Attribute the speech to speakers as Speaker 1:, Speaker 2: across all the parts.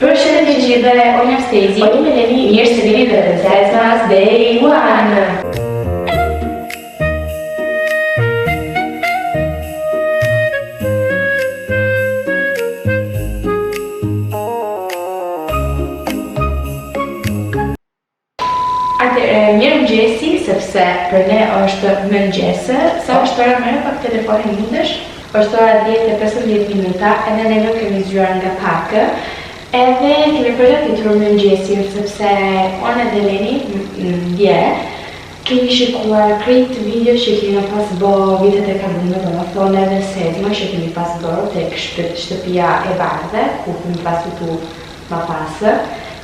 Speaker 1: Përshëndetje të gjithëve, unë jam Stezi.
Speaker 2: Unë jam Eleni.
Speaker 1: Mirë se vini në Princess Day One. Mirëmëngjesi, sepse për ne është mëngjese, sa është ora më pak telefonin mundesh, është ora 10:15 minuta, edhe neve kemi zgjuar nga pak. Edhe kemi përgatitur mëngjesin sepse unë dhe Eleni dje kemi shikuar krejt video që kemi pas bë vitet e kaluara, domethënë edhe sezma që kemi pas bërë tek shtëpia e bardhe, ku kemi pas fitu më pas.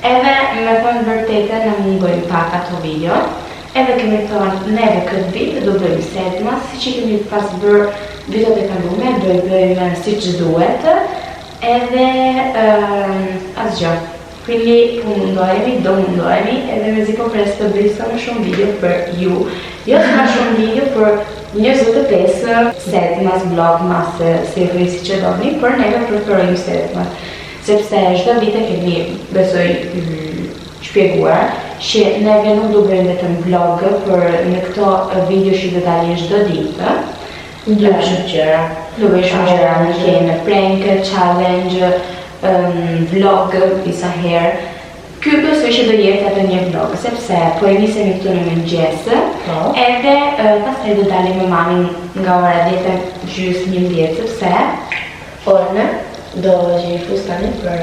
Speaker 1: Edhe me thonë vërtete në mungojnë pak ato video. Edhe kemi thonë neve këtë vit do bëjmë sezma, si që kemi pas bërë vitet e kaluara, do i bëjmë si që duhet. Edhe asgjë. Quindi do mundohemi, edhe me zi po pres të bëj sa më shumë video për ju. Jo sa më shumë video për 25 sezmas, vlogmas, servis që doni, për neve preferojmë sezmas. Sepse çdo vit e kemi besoj shpjeguar që neve nuk do bëjmë vetëm vlog për në këto video që do dalin çdo ditë.
Speaker 2: Do bëjmë gjëra.
Speaker 1: Do bëjmë shumë gjëra, ne kemi prank, challenge, vlog disa herë. Ky besoj që do jetë edhe një vlog, sepse po e nisemi këtu në mëngjes, edhe pastaj do dalim me mamin nga ora 10:30, sepse
Speaker 2: Orne do gjej fustanin për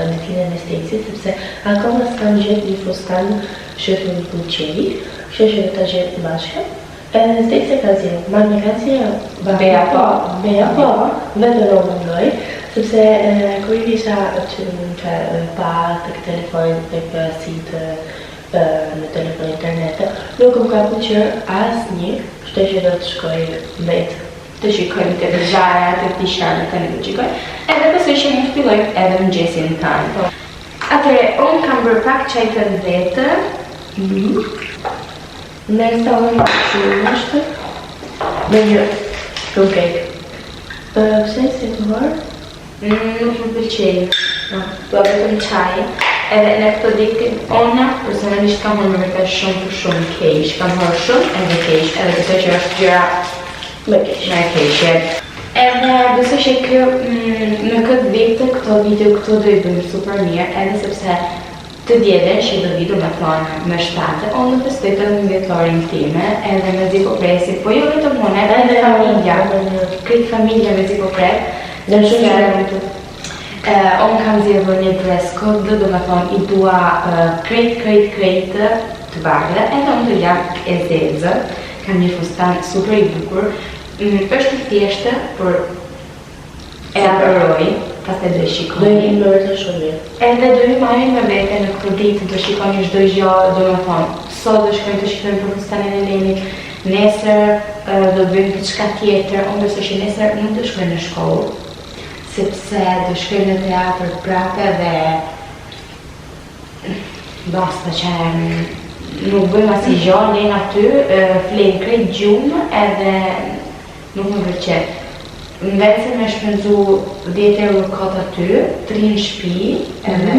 Speaker 2: ditën e Stecit, sepse akoma s'kam gjetë një fustan që të më pëlqej, kështu që do ta gjej bashkë. Edhe Steci ka zgjedhur, mami ka zgjedhur
Speaker 1: Bea po,
Speaker 2: vetë do mendoj, sepse kur isha pa tek telefoni, tek site në telefon internet, nuk më ka pëlqyer asnjë, kështu që do të shkoj vetë
Speaker 1: të shikojmë të dëgjara, të tishanë të një të shikojmë, edhe besoj që mund të fillojmë edhe mëngjesin tanë. Atëre, unë kam bërë pak qaj të vetë.
Speaker 2: Nërsa unë shumë është me një cupcake. Pse si të bërë?
Speaker 1: Nuk më pëlqej. Do vetëm qaj. Edhe në këto ditë, unë personalisht kam bërë me vërtet shumë keq. Kam bërë shumë edhe keq, edhe besoj që është gjëra
Speaker 2: me keqe.
Speaker 1: Edhe besoj që në këtë vit, këto video këto do i bëjmë super mirë, edhe sepse të dielën që do vidu me thonë me 7, unë në festoj të 10-orin time, edhe me zi po presi, po jo vetëm unë, edhe familja, këtë familja me zi po pres,
Speaker 2: Në shumë që
Speaker 1: unë kam zgjedhur një dress code, do me thonë i dua krejt të bardhe, edhe unë të jam e zezë, kam një fustan super i bukur, është i thjeshtë, por e adoroj, pastaj do e shikoni.
Speaker 2: do i bërë të shumë mirë.
Speaker 1: Edhe do i marrim me vete në këtë ditë, do shikoni çdo gjë, do me thonë, sot do shkojmë të shikojmë për fustanin e Lenit, nesër do bëjmë diçka tjetër, unë besoj që nesër nuk do shkojmë në shkollë, sepse do shkojmë në teatr prapë dhe basta që nuk bëjmë asnjë gjë, Lena aty, flen krejt gjumë edhe nuk më pëlqen. Në vend se me shpenzu 10 euro kot aty, 3 në shtëpi, edhe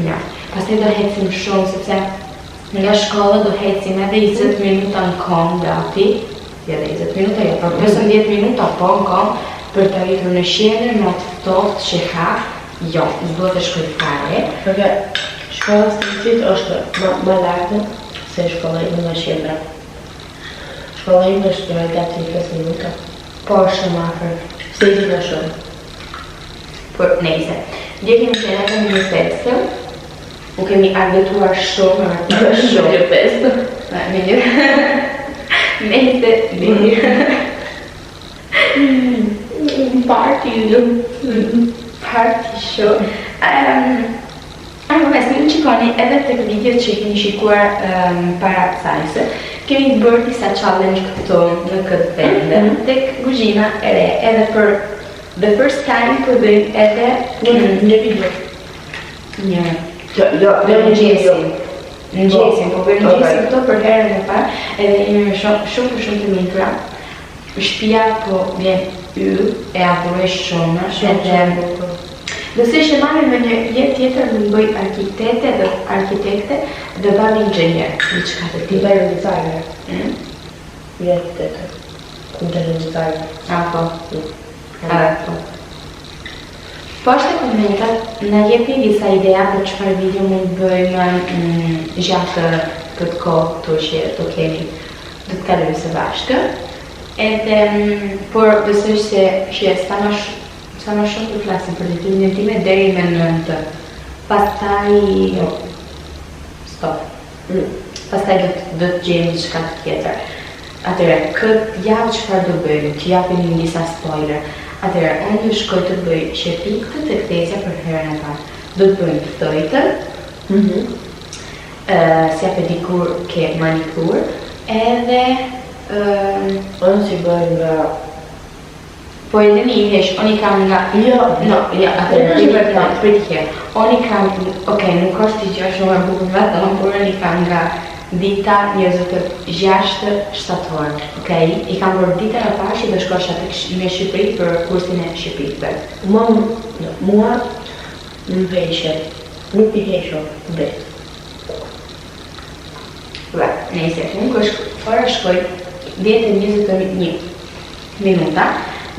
Speaker 1: ja. Pastaj do hecim shumë, sepse nga shkolla do hecim edhe 20 minuta në kom gati, jo edhe 20 minuta, jo, por 15 minuta po në kom, për të arritur në Shqipëri, me atë ftohtë që ka, jo, s'duhet të shkoj fare.
Speaker 2: Shkolla Stecit është më lartë se shkolla ime në Shqipëri. Shkolla ime është gati 5 minuta.
Speaker 1: Po shumë afër.
Speaker 2: Steci më shumë.
Speaker 1: Por nejse. Dje kemi qenë edhe në një festë, u kemi argëtuar shumë,
Speaker 2: Shumë një festë.
Speaker 1: Mirë. Party show. Mes një qikoni edhe të këtë video që kemi shikuar para sajse, kemi bërë disa challenge këto në këtë vende, tek kuzhina e re, edhe për the first time për bëjmë edhe
Speaker 2: Një video.
Speaker 1: Në gjesin, po bëjmë gjesin këto për herën e parë, edhe jemi shumë të mitra. Shtëpia po vjen e adhuroj shumë, edhe besoj që marrim me një jetë tjetër më bëj arkitekte dhe babi inxhinier, diçka të tillë.
Speaker 2: Interior designer. Jo arkitekte. Interior designer.
Speaker 1: Po. Poshtë komentat na jepni disa ideja për çfarë video mund bëjmë gjatë këtë kohë këtu që do kemi, do të kalojmë së bashku. Edhe por besoj se sa më shumë të flasim për detyrën time deri me 9. Pastaj stop. Pastaj do të gjejmë diçka tjetër. Atëherë, këtë javë çfarë do bëjmë? Të japim disa spoiler. Atëherë, unë do shkoj të bëj shepikë të ktesja për herën e parë. Do të bëjmë thojtë, si pedikur ke manikur, edhe
Speaker 2: Unë si bëj nga...
Speaker 1: po edhe një hesh, unë i kam nga... atëherë, unë i kam... Okej, nuk është t'i gjë shumë e bukur vetëm, por unë i kam nga dita 26 shtator, okej? I kam bërë ditën e parë që do shkosha në Shqipëri për kursin e shqipikëve.
Speaker 2: Mua më heshe, nuk i hesho vetë.
Speaker 1: Nëse unë shkoj 10-21 minuta,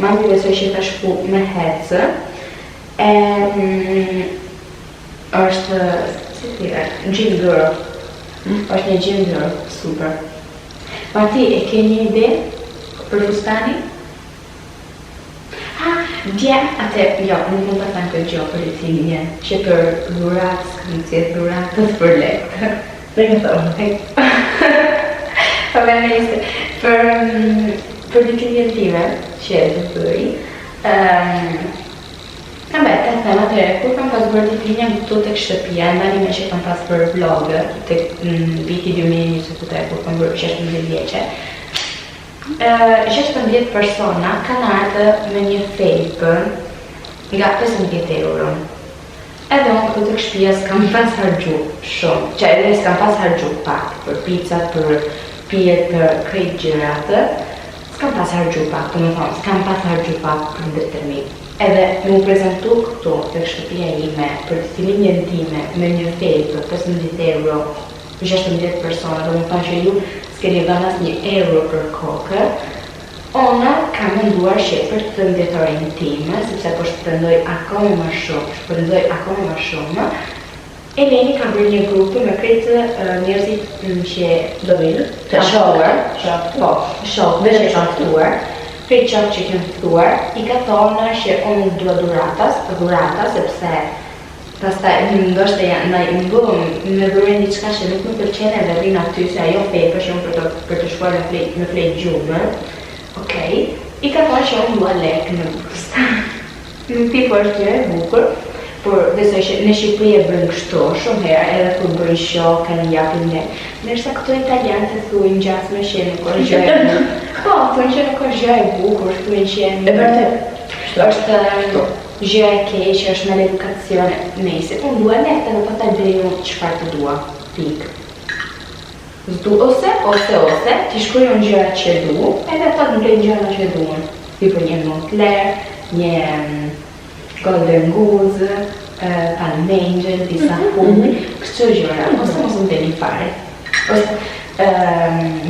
Speaker 1: mami besoj që ta shku me hecë, është, si thire, gym girl. Është një gym girl, super. Ti e ke një ide për fustanin? Jo, nuk mund të thënë këtë gjë për ritimin, që për dhurat, s'këmësit dhuratët për lekë.
Speaker 2: Dhe këtë thëmë.
Speaker 1: Për ritimin time, që e të bëj, të them atëre, kur kam pas bërë ritimin këtu tek shtëpia, ndalime që kam pas për vlogë, tek viti 2023, kur kam bërë 16 vjeqe, 16 persona kanë ardhur me një felpë nga 15 euro. Edhe unë këtu tek shtëpia s'kam pas harxhu shumë, që edhe s'kam pas harxhu pak për picat, për pijet, për krejt gjëratë, s'kam pas harxhu pak, domethënë s'kam pas harxhu pak për ndërtimi. Edhe mu prezentu këtu tek shtëpia ime për ritimin time me një felpë 15 euro për 16 persona, domethënë që ju s'keni dhënë asnjë euro për kokë. Ona kam menduar që për të ndjetorin time, sepse po shpërndoj akome më shumë, Eleni ka bërë një grupe me kretë njerëzit që do vinë, të shokër, shokë që ftuar, prej qokë që kemë ftuar, i ka thonë që unë dua dhurata, sepse pastaj ndoshta me dhurin diçka që nuk më pëlqen edhe vin aty se ajo fepër që unë për të shkuar me flet gjumë. Okej, i ka thonë që unë dua lekë në bust. Në tipo është gjë e bukur, por besoj që në Shqipëri e bëjnë kështu shumë herë, edhe kur bëjnë shokë në japin lekë. Ndërsa këto italianët e thuajnë gjasme që nuk është gjë e bukur. Po, thuajnë që nuk është gjë e bukur, thuajnë që
Speaker 2: E vërtet.
Speaker 1: është gjë e keqe, është me edukacion mesi. Unë dua lekë edhe pastaj bëj unë çfarë të dua. Pikë. Ose, ti shkruaj gjëra që du, edhe ata të blejnë gjëra që duan. Tipo një Moncler, një Golden Goose, Palm Angel, disa pumi, kështu gjëra, ose mos më deli fare. Ose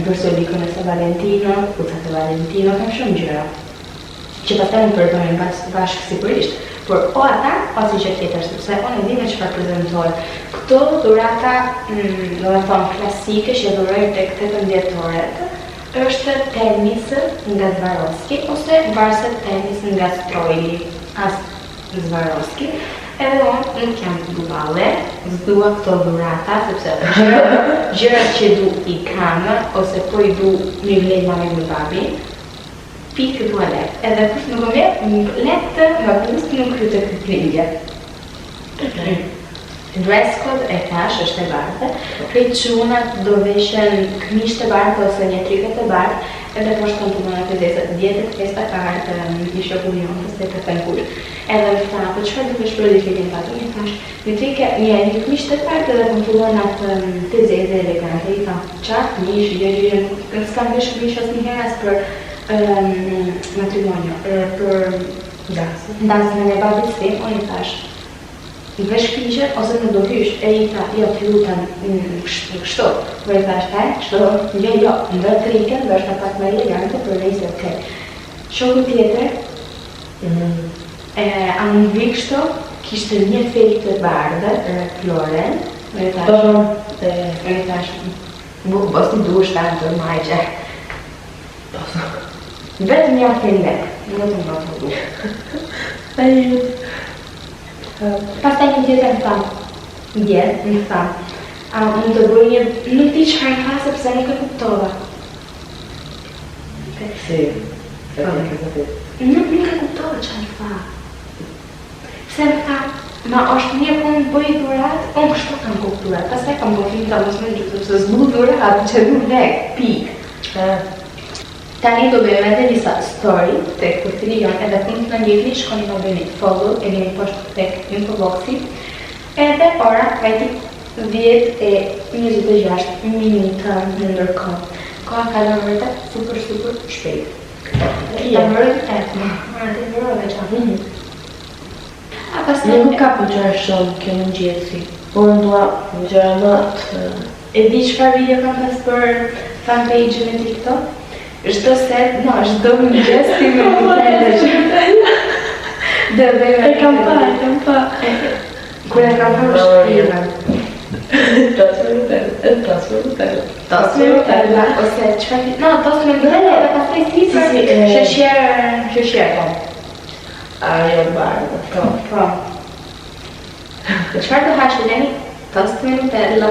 Speaker 1: bërsolikën e San Valentino, kucat e Valentino, kam shumë gjëra. Që pastaj më përdojnë bashkë sigurisht, por o ata, ose që tjetër, sepse unë e di me çfarë prezentoj. Këto dhurata, do të thonë klasike që dhurojnë tek 18 vjetoret, është tenis nga Swarovski ose varset tenis nga Strojli, as Swarovski. Edhe unë nuk jam buballe, s'dua këto dhurata, sepse gjërat që du i kam, ose po i du mi vlej mami më babi, pikë dua lekë. Edhe kush nuk më vjet, lekë nga plus nuk kryte këtë lindje. Dress code e tash është e bardhë, prej çunat do veshen këmishë të bardhë ose një triket të bardhë, edhe po shkon të mëna të zezë, djetët festa ka hartë një shokun jonë, se të thënë kush. Edhe më tha, po çfarë do kesh për difikin patu? Një thash, një këmishë të bardhë edhe po më tullon atë të zezë elegante, i tha, qatë mishë, s'kam vesh këmishë asnjëherë as për matrimonio, për dansën e babis tim, unë i thash, i vesh kishe ose nuk do hysh, e i tha, jo, të lutem, kështu. Por i thash, kështu, jo, ndër trikën, do është pak më elegante, për rejse, okej. Shoku tjetër, anë vi kështu, kishte një fel të bardhë, Floren, e i thash, mos të duhesh ta të majgje. Vetëm një fellek, nuk të më të duhe. Pastaj një tjetër më thamë, më thamë, unë të bëj një, nuk di çfarë më tha sepse nuk e kuptova.
Speaker 2: Si,
Speaker 1: Nuk e kuptova çfarë tha. Se më tha, ma është mirë po më bëj dhurat, unë kështu kam kuptuar. Pastaj kam bëfim ta mos më gjithë, sepse s'bu dhurat, që du lek, pik. Tani do bëjmë edhe disa story tek profili jon, edhe punë të ndjekni, shkoni në bëni follow, e vini poshtë tek infoboxi. Edhe ora vajti 10:26 minuta në ndërkohë. Koha kalon vërtet super shpejt. Ta mërën
Speaker 2: Nuk ka pëlqyer shumë kjo mëngjesi. Unë dua gjëra më të...
Speaker 1: E di çfarë video kam pas për fanpage-in e TikTok? Çdo mëngjes ti më ndëlesh. Dhe bëjmë.
Speaker 2: E kam pa.
Speaker 1: Kur e kam parë shpirë.
Speaker 2: Tas me
Speaker 1: Nutella, ose çfarë? No, tas me Nutella dhe pastaj sipër sheqer po.
Speaker 2: Ajo bardhë.
Speaker 1: Po. Çfarë do hash Leni? Tas me Nutella.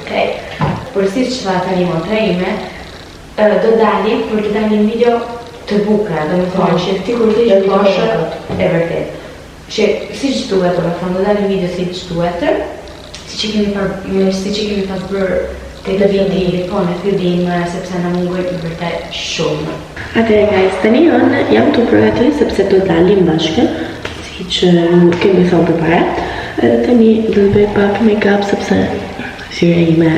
Speaker 1: Okej. Por si çfarë tani montrejme? Do dalim, për të dalim video të bukra, do më thonë që ti kur të ishë boshë, e vërtet. Që si që duhet, do më thonë, do dalim video si që duhet, si që kemi pas bërë të të vindi, po në fillim, sepse në mungoj të vërtet shumë.
Speaker 2: Atëre guys, tani unë jam të përgatitur sepse do dalim bashkë, si që kemi thonë përpara. Edhe tani do të bëj pak make-up sepse syre ime.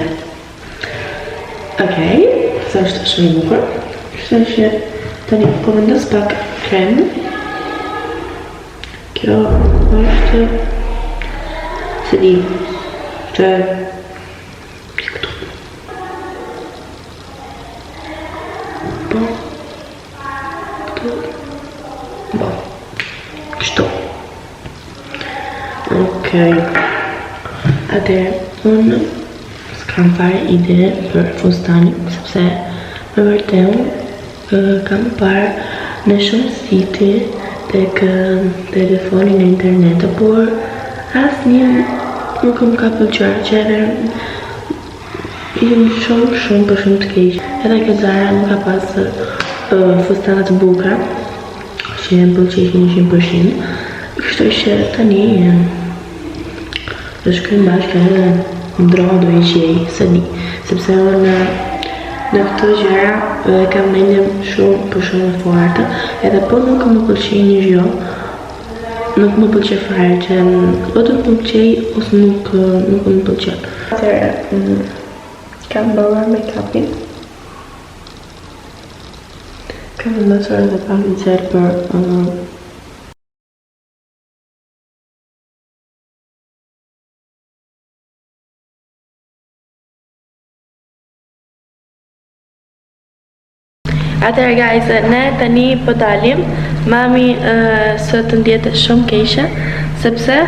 Speaker 2: Okej. Sa është shumë i bukur. Kështu që tani po vendos pak krem. Kjo është se di të këtu. Po. Këtu. Po. Kështu. Okej. Atëherë unë kam parë ide për fustanin, sepse me vërtet kam parë në shumë siti tek telefonin e internetit, por asnjë nuk më ka pëlqyer, që edhe ishim shumë të keq. Edhe kjo Zara nuk ka pas fustana të bukura, që më pëlqejnë 100%. Kështu që tani do shkojmë bashkë edhe ndroha do i gjej, se di, sepse unë në këto gjëra kam mendjen shumë e fortë, edhe po nuk më pëlqej një gjë, nuk më pëlqej fare, që o do të më pëlqej ose nuk më pëlqej. Atëherë, kam bërë make-upin. Kam vendosur edhe pak i qerë për Atëherë guys, ne tani po dalim. Mami sot ndjetë shumë keqe, sepse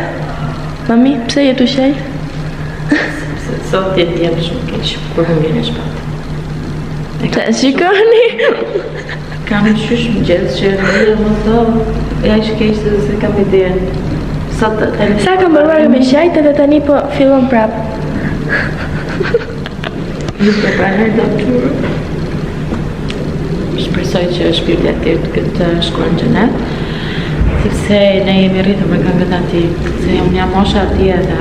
Speaker 2: mami, pse je tu shej?
Speaker 3: Sot jetë shumë keq, kur më vjen e shpatë.
Speaker 2: Të shikoni?
Speaker 3: Kam qysh më gjithë që më thonë, ja ishë keq se kam ideën. Sot tani...
Speaker 2: Sa kam bërë me shajt edhe tani po fillon prap.
Speaker 3: Nuk po pranoj do të qurë. Shpresoj që shpirti atyrt këtë shkuar në xhenet, sepse ne jemi rritur me këngët aty, se unë jam mosha aty dhe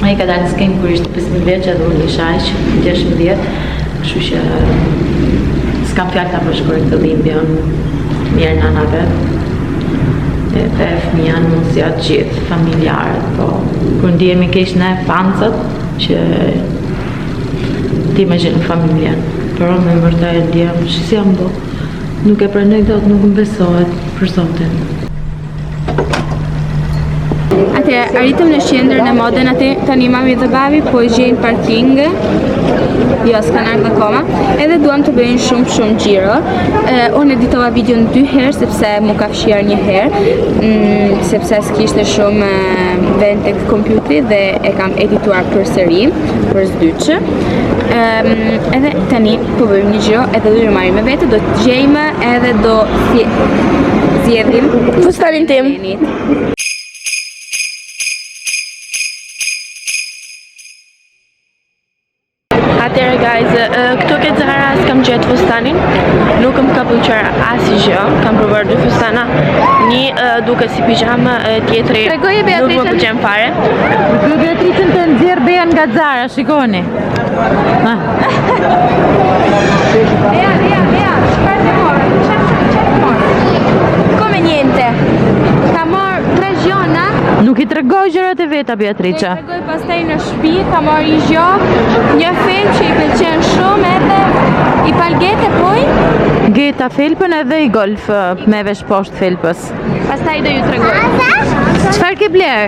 Speaker 3: ai ka dalë në skenë kur ishte 15 vjeç dhe unë isha aq 16, kështu që s'kam fjalë ta përshkruaj këtë dhimbjen mirë nanave edhe fëmijën mund si atë gjithë familjarët, po kur ndihemi keq ne fancët që ti me gjenë familjen. Por unë me vërtet e ndjem, që si jam bo, nuk e pranoj dot, nuk më besohet për Zotin.
Speaker 1: arritëm në qendrën e modën, tani mami dhe babi po gjejnë parking. Jo, s'kan ardhur akoma. Edhe duam të bëjnë shumë xhiro. Unë editova videon 2 herë sepse mu ka fshirë një herë, sepse s'kishte shumë vend tek kompjuteri dhe e kam edituar përsëri për s'dyçë. Edhe tani po bëjmë një xhiro, edhe do të marrim me vete, do të gjejmë edhe do zgjedhim fustanin tim.
Speaker 2: Atëherë guys, këtu ke Zara, s'kam gjetë fustanin. Nuk më ka pëlqyer asgjë. Kam provuar 2 fustana. Një duket si pijama, tjetri nuk më pëlqen fare.
Speaker 3: Beatricën të nxjerr Bean nga Zara, shikoni.
Speaker 1: Via, shkarte more, come niente. Ka marr 3 gjona.
Speaker 3: Nuk I tregoj gjërat e veta Beatrica.
Speaker 1: I tregoj pastaj në shtëpi, ka marr një gjë, një fel që I pëlqen shumë edhe I palgete poi.
Speaker 3: Geta felpën edhe I golf me vesh poshtë felpës.
Speaker 1: Pastaj do ju tregoj.
Speaker 3: Çfarë ke bler?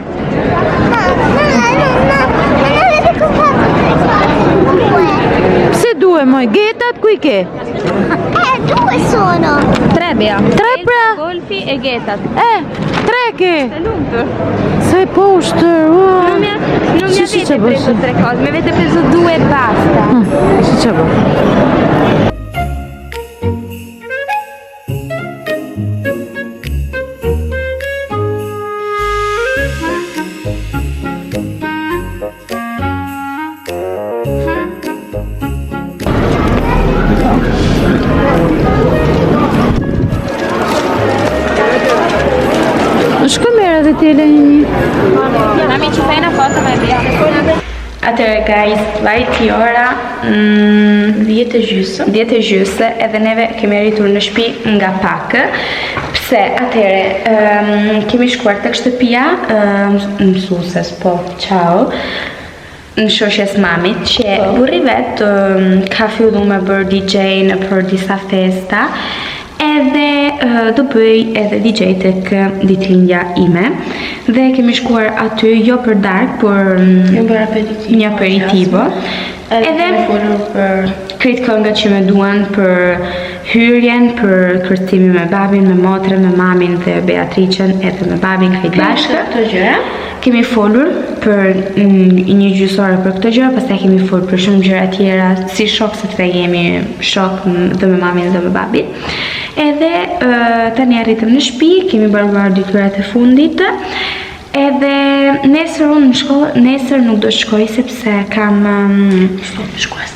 Speaker 3: Pse due moj? Getat ku I ke?
Speaker 4: 2 sono.
Speaker 1: 3 Bea.
Speaker 3: 3 pra?
Speaker 1: Golfi e getat.
Speaker 3: 3 ke?
Speaker 1: È lungo.
Speaker 3: Sei poster.
Speaker 1: Non mi avete preso 3 cose, mi avete preso 2 e basta.
Speaker 3: Si c'è Shkëmbera ti Eleni.
Speaker 1: Amici, fai una foto ma via. Atëherë guys, vajti ora 10:30 edhe neve kemi arritur në shtëpi nga pak. Pse atëherë kemi shkuar tek shtëpia mësueses, po, ciao. Në shoqes mamit që burri vet ka filluar me bërë DJ në për disa festa. Edhe do bëj edhe DJ tek ditëlindja ime dhe kemi shkuar aty jo për darkë, por një aperitivo. Edhe folur për krejt këngët që më duan për hyrjen, për kërcimin me babin, me motrën, me mamin dhe Beatricën, edhe me babin krejt bashkë. Këto gjëra. Kemi folur për një gjysore për këto gjëra, pastaj kemi folur për shumë gjëra tjera, si shok sepse jemi shok dhe me mamin dhe me babin. Edhe tani arritëm në shtëpi, kemi mbaruar detyrat e fundit. Edhe nesër unë në shkollë, nesër nuk do shkoj sepse kam shkues.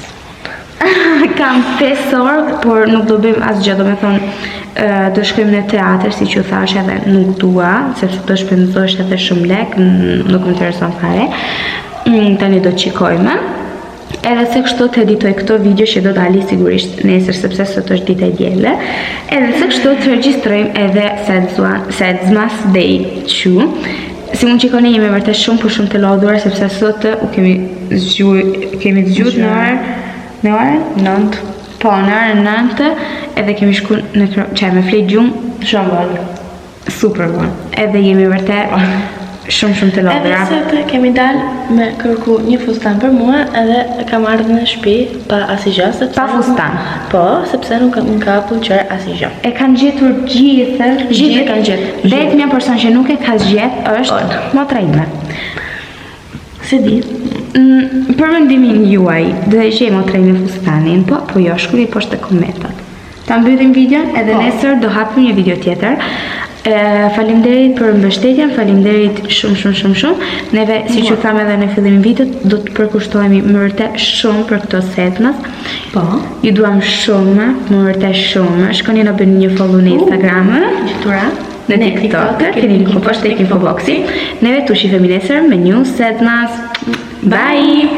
Speaker 1: Kam 5 orë, por nuk do bëjmë asgjë, do me thonë do shkojmë në teatr, si që thash edhe nuk dua, sepse do shpenzosh edhe shumë lek, nuk më intereson fare. Tani do qikojmë. Edhe se kështu të editoj këto video që do dali sigurisht nesër sepse sot është dita e diele. Edhe se kështu të regjistrojmë edhe Sedzmas Day 2. Si mund qikoni jemi vërtet shumë për shumë të lodhura sepse sot u kemi zgjut në orën 9. Po, në orën 9 edhe kemi shku në qaj me flet gjumë shumë bërë. Super bërë. Edhe jemi vërtet shumë të lodhura.
Speaker 2: Edhe sot kemi dalë me kërku një fustan për mua edhe kam ardhur në shtëpi pa asgjë sepse
Speaker 1: Pa fustan.
Speaker 2: Po, sepse nuk më ka pëlqyer asgjë.
Speaker 1: E kanë gjetur gjithë
Speaker 2: kanë gjetur.
Speaker 1: Vetëm një person që nuk e ka gjetë është motra ime.
Speaker 2: Se di.
Speaker 1: Për mendimin juaj, do e gjej motra ime fustanin, po jo, shkruani poshtë të komentat. Ta mbyllim videon edhe nesër do hapim një video tjetër. Faleminderit për mbështetjen, faleminderit shumë. Neve, siç u tham edhe në fillimin e videot, do të përkushtohemi më vërtet shumë për këto Sedzmas.
Speaker 2: Po.
Speaker 1: Ju duam shumë, më vërtet shumë. Shkoni na bëni një follow në Instagram, në TikTok, keni linku poshtë tek infoboxi. Neve tu shihemi nesër me një Sedzmas. Bye!